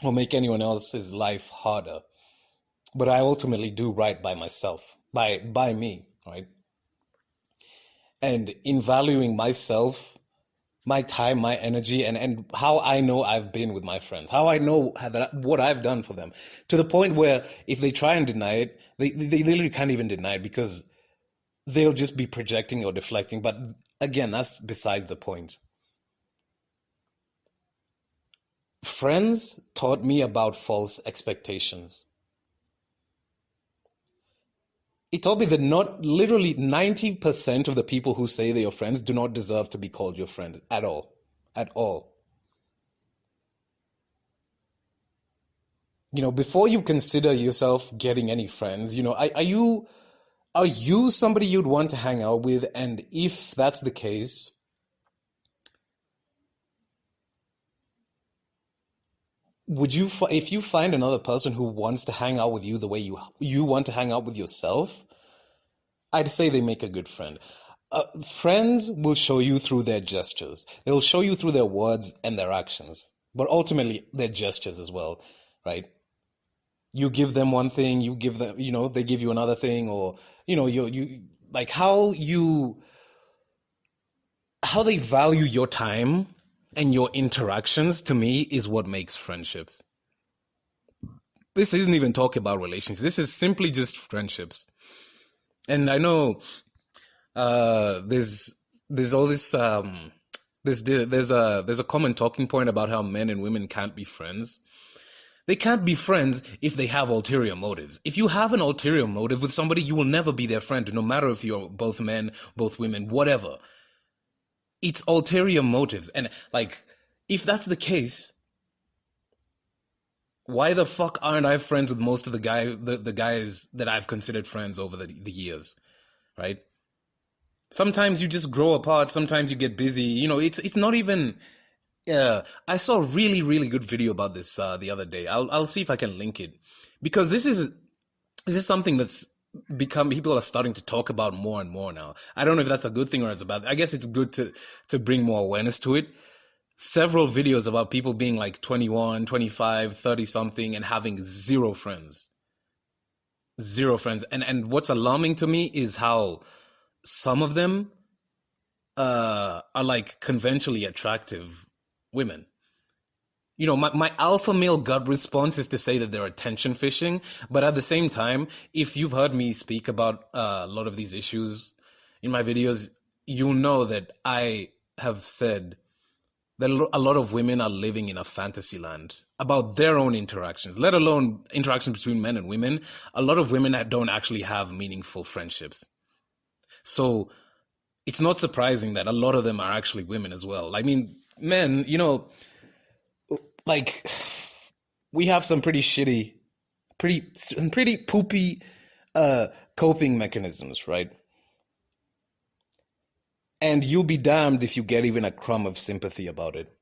or make anyone else's life harder. But I ultimately do right by myself, by me, right? And in valuing myself, my time, my energy, and how I know I've been with my friends, how I know that what I've done for them, to the point where if they try and deny it, they literally can't even deny it because they'll just be projecting or deflecting. But again, that's besides the point. Friends taught me about false expectations. It taught me that not literally 90% of the people who say they're your friends do not deserve to be called your friend at all. At all. Before you consider yourself getting any friends, are you somebody you'd want to hang out with? And if that's the case, if you find another person who wants to hang out with you the way you want to hang out with yourself, I'd say they make a good friend. Friends will show you through their gestures. They'll show you through their words and their actions, but ultimately their gestures as well, right? You give them one thing, you give them, they give you another thing, or you like how they value your time and your interactions. To me, is what makes friendships. This isn't even talking about relationships. This is simply just friendships. And I know there's all this there's a common talking point about how men and women can't be friends. They can't be friends if they have ulterior motives. If you have an ulterior motive with somebody, you will never be their friend, no matter if you're both men, both women, whatever. It's ulterior motives. And if that's the case, why the fuck aren't I friends with most of the guys that I've considered friends over the years, right? Sometimes you just grow apart. Sometimes you get busy. It's not even. I saw a really, really good video about this the other day. I'll see if I can link it, because this is something that's people are starting to talk about more and more now. I don't know if that's a good thing or it's a bad. I guess it's good to bring more awareness to it. Several videos about people being like 21, 25, 30 something and having zero friends. Zero friends. And what's alarming to me is how some of them are like conventionally attractive women. My alpha male gut response is to say that they're attention fishing, but at the same time, if you've heard me speak about a lot of these issues in my videos, you know that I have said that a lot of women are living in a fantasy land about their own interactions, let alone interactions between men and women. A lot of women that don't actually have meaningful friendships. So it's not surprising that a lot of them are actually women as well. I mean, men, we have some pretty shitty, pretty poopy coping mechanisms, right? And you'll be damned if you get even a crumb of sympathy about it.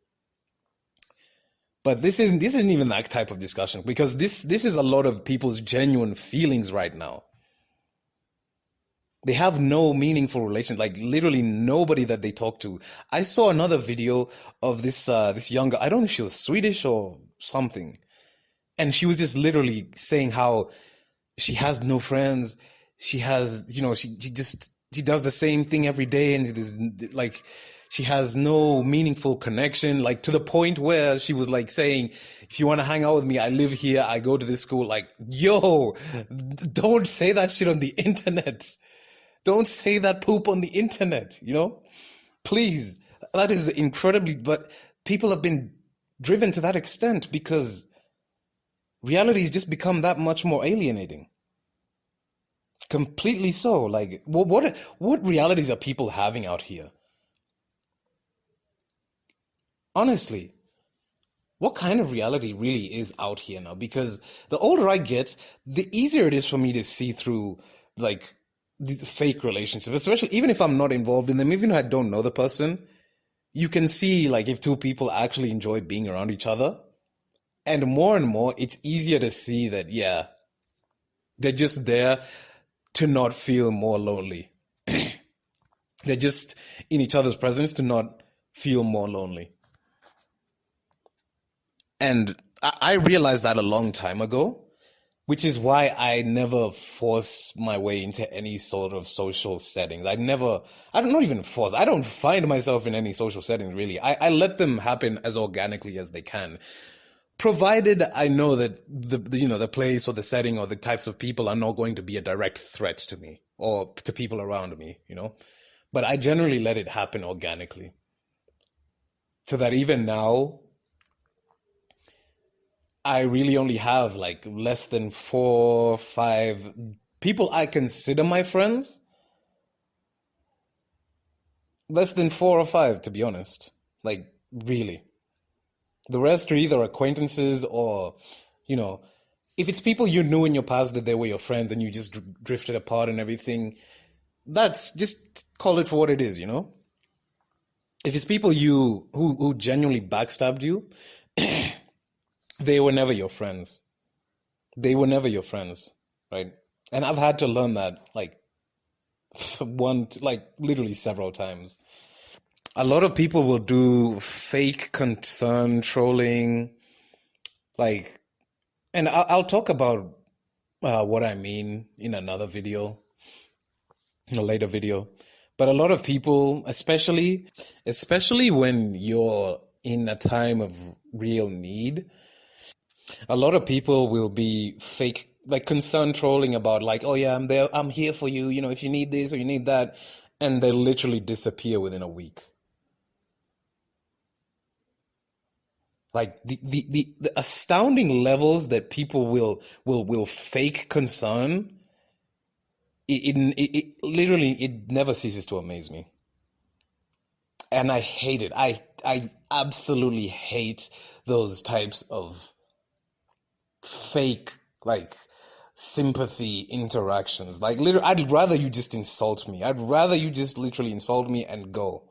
But this isn't even that type of discussion, because this is a lot of people's genuine feelings right now. They have no meaningful relations, like literally nobody that they talk to. I saw another video of this young girl. I don't know if she was Swedish or something. And she was just literally saying how she has no friends. She has, she does the same thing every day, and it is like she has no meaningful connection, like to the point where she was like saying, if you want to hang out with me, I live here, I go to this school. Like, yo, don't say that shit on the internet. Don't say that poop on the internet, Please. That is incredibly, but people have been driven to that extent because reality has just become that much more alienating. Completely so. Like, what realities are people having out here? Honestly, what kind of reality really is out here now? Because the older I get, the easier it is for me to see through, like, the fake relationships, especially even if I'm not involved in them, even if I don't know the person, you can see like if two people actually enjoy being around each other. And more, it's easier to see that, yeah, they're just there to not feel more lonely. They're just in each other's presence to not feel more lonely. And I realized that a long time ago, which is why I never force my way into any sort of social settings. I don't not even force. I don't find myself in any social setting really. I let them happen as organically as they can, provided I know that the place or the setting or the types of people are not going to be a direct threat to me or to people around me. But I generally let it happen organically, so that even now I really only have like less than 4, 5 people I consider my friends. Less than 4 or 5, to be honest. Like, really. The rest are either acquaintances or, you know, if it's people you knew in your past that they were your friends and you just drifted apart and everything, that's just call it for what it is. If it's people who genuinely backstabbed you, they were never your friends. They were never your friends, right? And I've had to learn that like literally several times. A lot of people will do fake concern trolling, like, and I'll talk about what I mean in another video, in a later video. But a lot of people, especially when you're in a time of real need, a lot of people will be fake, like concern trolling about like, oh yeah, I'm there, I'm here for you, if you need this or you need that, and they literally disappear within a week. Like the astounding levels that people will fake concern, it literally it never ceases to amaze me, and I hate it. I absolutely hate those types of fake like sympathy interactions. Like literally, I'd rather you just insult me. I'd rather you just literally insult me and go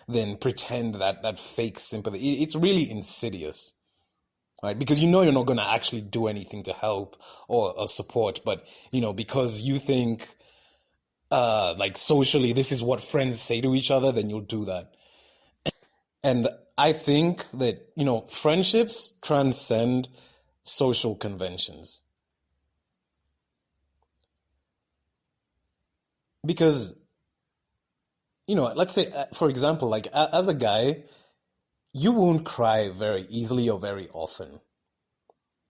than pretend that fake sympathy. It's really insidious, right? Because you're not going to actually do anything to help or support, but because you think like socially this is what friends say to each other, then you'll do that. And I think that friendships transcend social conventions, because let's say for example, like as a guy, you won't cry very easily or very often,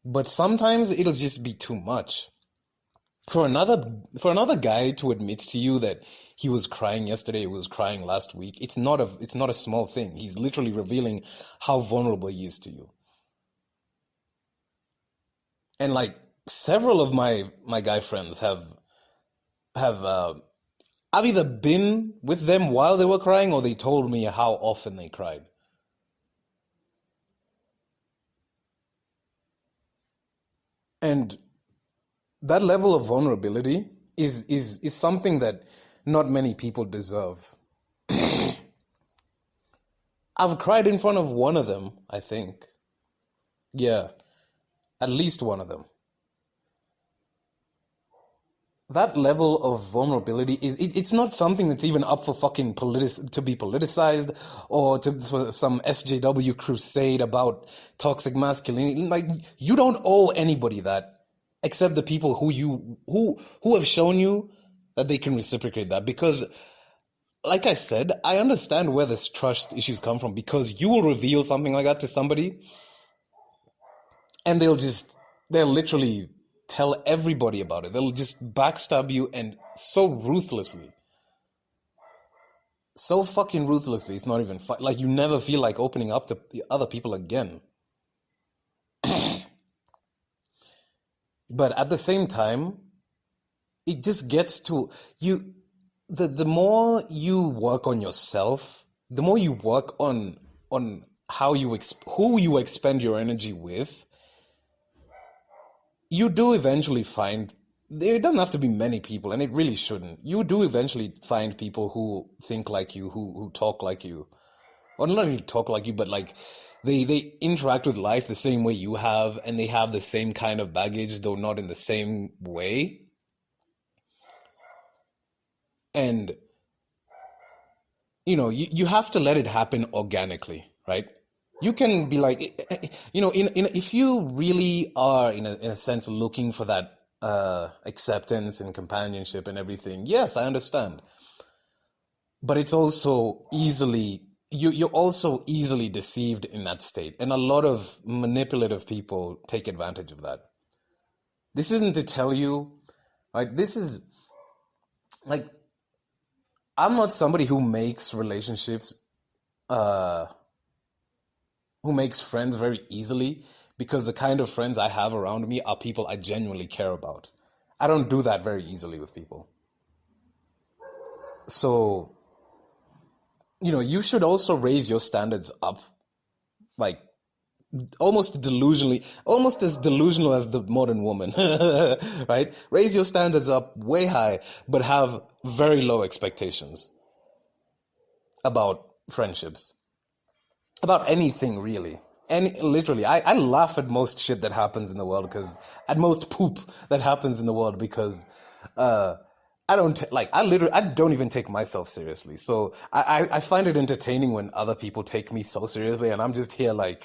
but sometimes it'll just be too much for another guy to admit to you that he was crying yesterday, he was crying last week. It's not a small thing. He's literally revealing how vulnerable he is to you. And like several of my guy friends have I've either been with them while they were crying or they told me how often they cried. And that level of vulnerability is something that not many people deserve. I've cried in front of one of them, I think. Yeah, at least one of them. That level of vulnerability it's not something that's even up for fucking to be politicized or for some SJW crusade about toxic masculinity. Like, you don't owe anybody that except the people who have shown you that they can reciprocate that. Because like I said, I understand where this trust issues come from, because you will reveal something like that to somebody and they'll literally tell everybody about it. They'll just backstab you, and so ruthlessly. So fucking ruthlessly. It's not even like you never feel like opening up to the other people again. But at the same time, it just gets to you. The more you work on yourself, the more you work on how who you expend your energy with, you do eventually find, it doesn't have to be many people, and it really shouldn't. You do eventually find people who think like you, who talk like you. Or not even talk like you, but like they interact with life the same way you have, and they have the same kind of baggage, though not in the same way. And you have to let it happen organically, right? You can be like, in if you really are in a sense looking for that acceptance and companionship and everything, yes, I understand. But it's also you're also easily deceived in that state, and a lot of manipulative people take advantage of that. This isn't to tell you, right? This is like, I'm not somebody who makes relationships, uh, who makes friends very easily, because the kind of friends I have around me are people I genuinely care about. I don't do that very easily with people. So, you should also raise your standards up, like almost as delusional as the modern woman, right? Raise your standards up way high, but have very low expectations about friendships, about anything really. And literally, I laugh at most shit that happens in the world, at most poop that happens in the world, because I don't even take myself seriously. So I find it entertaining when other people take me so seriously, and I'm just here like,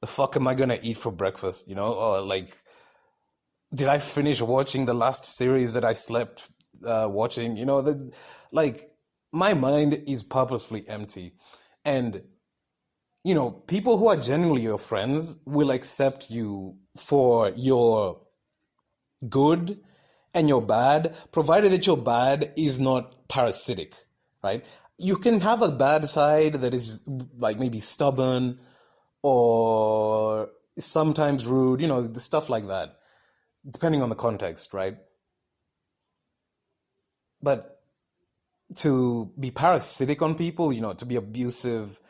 the fuck am I gonna eat for breakfast? Or like, did I finish watching the last series that I slept watching? Like, my mind is purposefully empty, and people who are genuinely your friends will accept you for your good and your bad, provided that your bad is not parasitic, right? You can have a bad side that is like maybe stubborn or sometimes rude, the stuff like that, depending on the context, right? But to be parasitic on people, to be abusive,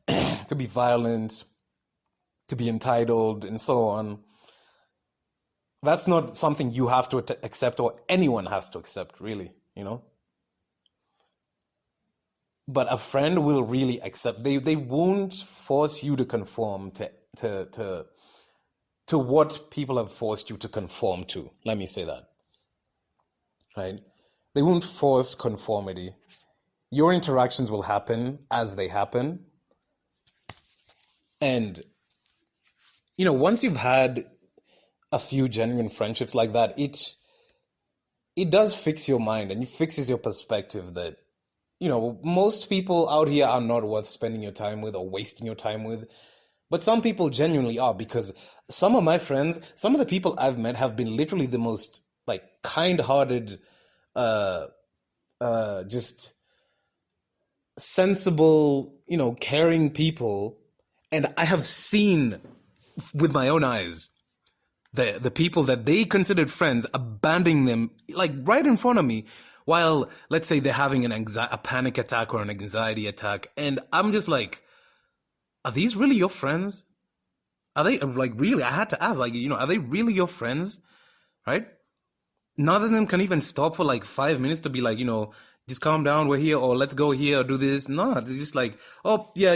to be violent, to be entitled, and so on, that's not something you have to accept, or anyone has to accept, really. But a friend will really accept. They won't force you to conform to what people have forced you to conform to. Let me say that, right? They won't force conformity. Your interactions will happen as they happen. And, once you've had a few genuine friendships like that, it does fix your mind, and it fixes your perspective that, most people out here are not worth spending your time with or wasting your time with. But some people genuinely are, because some of my friends, some of the people I've met have been literally the most like kind-hearted, just sensible, caring people. And I have seen with my own eyes the people that they considered friends abandoning them, like right in front of me, while, let's say, they're having a panic attack or an anxiety attack. And I'm just like, are these really your friends? Are they, like, really? I had to ask, like, are they really your friends? Right? None of them can even stop for like 5 minutes to be like, just calm down, we're here, or let's go here, or do this. No, they're just like, oh, yeah,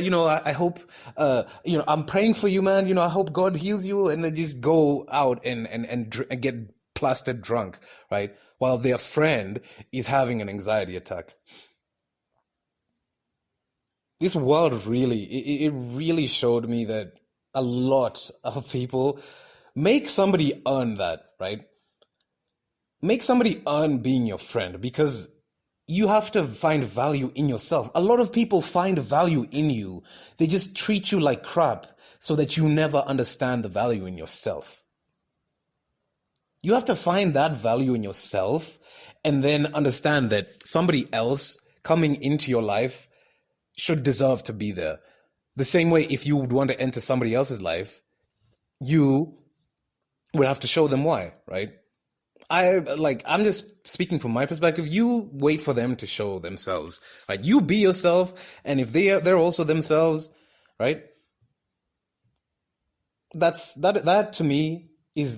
I hope, I'm praying for you, man. I hope God heals you. And they just go out and get plastered drunk, right? While their friend is having an anxiety attack. This world really, it really showed me that a lot of people make somebody earn that, right? Make somebody earn being your friend, because you have to find value in yourself. A lot of people find value in you. They just treat you like crap so that you never understand the value in yourself. You have to find that value in yourself and then understand that somebody else coming into your life should deserve to be there. The same way, if you would want to enter somebody else's life, you would have to show them why, right? I'm just speaking from my perspective. You wait for them to show themselves, right? You be yourself, and if they're also themselves, right? That to me is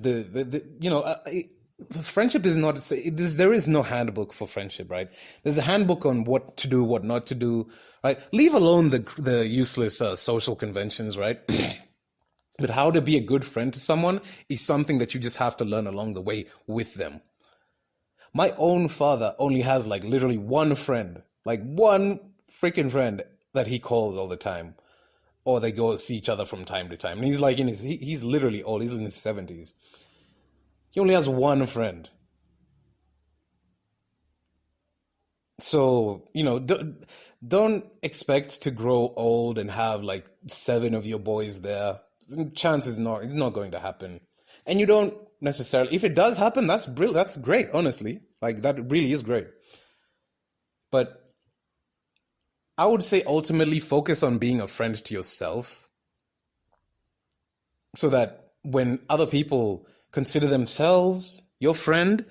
friendship is not, there is no handbook for friendship, right? There's a handbook on what to do, what not to do, right? Leave alone the useless social conventions, right? But how to be a good friend to someone is something that you just have to learn along the way with them. My own father only has like literally one friend, like one freaking friend that he calls all the time. or they go see each other from time to time. And he's like he's literally old. He's in his 70s. He only has one friend. So, don't expect to grow old and have like seven of your boys there. Chances not, it's not going to happen. And you don't necessarily, if it does happen, that's brilliant. That's great, honestly. Like that really is great. But I would say ultimately focus on being a friend to yourself so that when other people consider themselves your friend,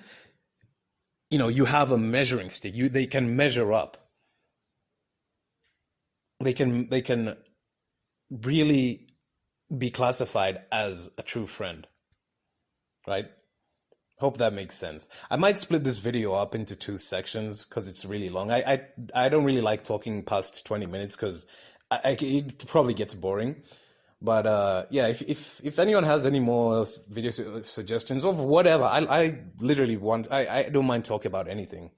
you have a measuring stick. They can measure up. They can really be classified as a true friend, right? Hope that makes sense. I might split this video up into two sections because it's really long. I don't really like talking past 20 minutes because it probably gets boring. But yeah, if anyone has any more video suggestions of whatever, I literally I don't mind talking about anything.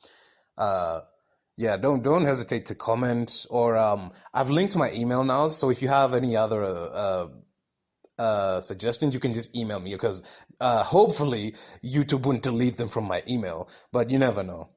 Yeah, don't hesitate to comment, or I've linked my email now, so if you have any other suggestions, you can just email me because hopefully YouTube wouldn't delete them from my email, but you never know.